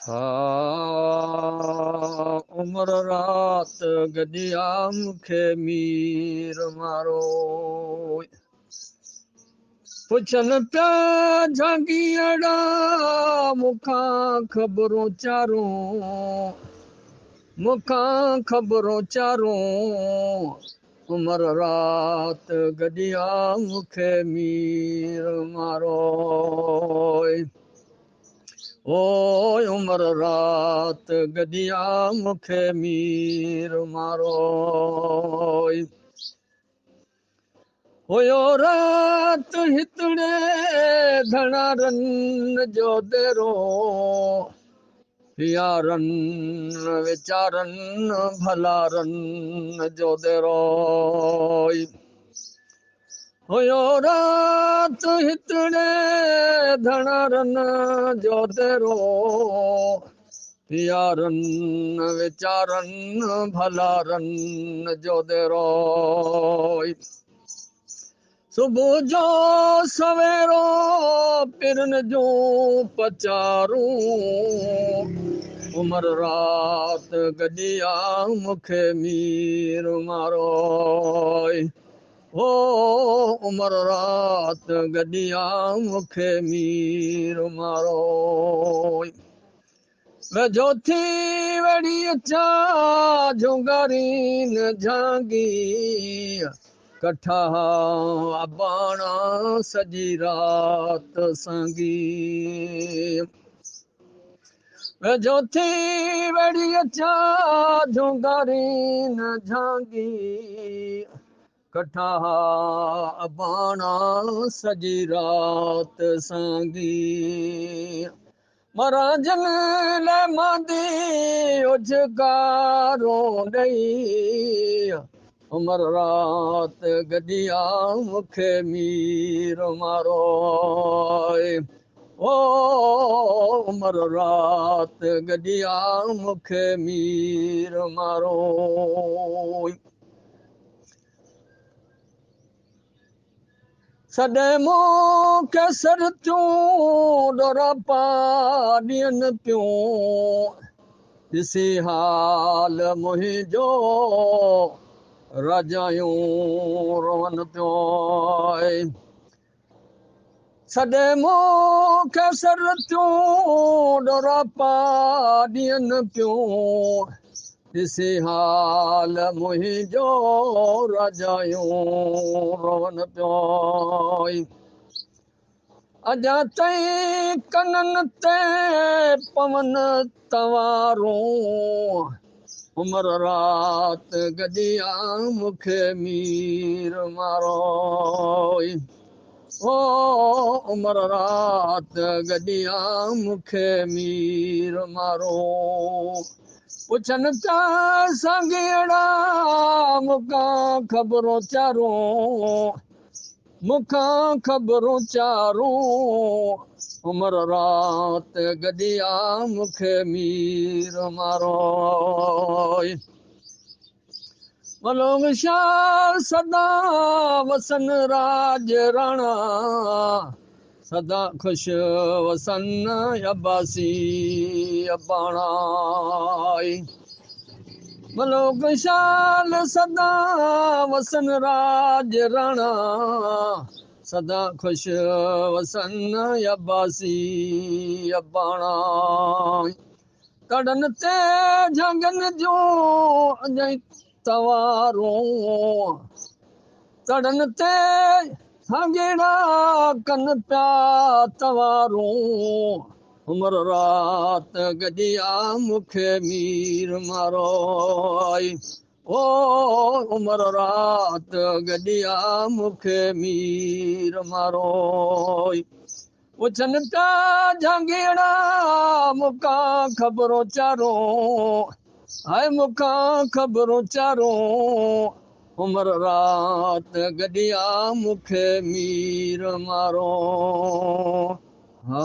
हा उम्र रात गॾिया मूंखे मीर मारो पुछनि पिया झांगीअड़ा मूंखां ख़बरूं चारूं उम्र रात गॾिया मूंखे मीर मारो ओ उम्र रात गॾिया मूंखे मीर मारो हुयो रात हितड़े धणारनि जो देरो यारनि वीचारनि भलारनि जो देरो हुयो रात हितड़े धणारनि जो देरो यारनि वीचारनि भलारनि जो देरो सुबुह जो सवेरो पिरनि जूं पचारूं उम्र रात गॾिया मूंखे मीर मारो ओ उम्र रात गॾिया मूंखे मीर मारो वेझो थी वेड़ी अचा झुंगारीन झांगी कठा बाणा सॼी रात सांगी वेझो थी वेड़ी अचा झुंगारीन झांगी कठा बाणा सॼी रात सांगी महाराजन लाइ मांदी उजगारो ॾेई उम्र रात गॾिया मूंखे मीर मारो ओ उम्र रात गॾिया मूंखे मीर मारो सॾे मूंखे सरतियूं डोरापा ॾियनि पियूं ॾिसी हाल मुंहिंजो राजायूं रोअनि पियूं सॾे मूंखे सरतियूं डोरापा ॾियनि पियूं ॾिसी हाल मुंहिंजो राजायूं रोअनि पियूं अञा ताईं कननि ते पवन तवारूं उम्र रात गॾिया मूंखे मीर मारो ओ उम्र रात गॾिया मूंखे मीर मारो पुछनि पिया सांगीअड़ा मूंखां ख़बरूं चारूं उम्र रात गॾिया मूंखे मीर मारो मलो विशाल सदा वसन राज राणा सदा ख़ुश वसन अब्बासी अबाणा मलो विशाल सदा वसन राज राणा सदा ख़ुश वसन अब्बासी अबाणा कड़नि ते झंगनि जूं अञाई तवारूं कड़नि ते झांगीड़ा कनि पिया तवारूं उम्र रात गॾिया मूंखे मीर मारो ओ उम्र रात गॾिया मूंखे मीर मारो पुछनि पिया झांगीड़ा मूंखां ख़बरूं चारूं हाय मूंखां ख़बरूं चारूं उम्र रात गॾिया मूंखे मीर मारो हा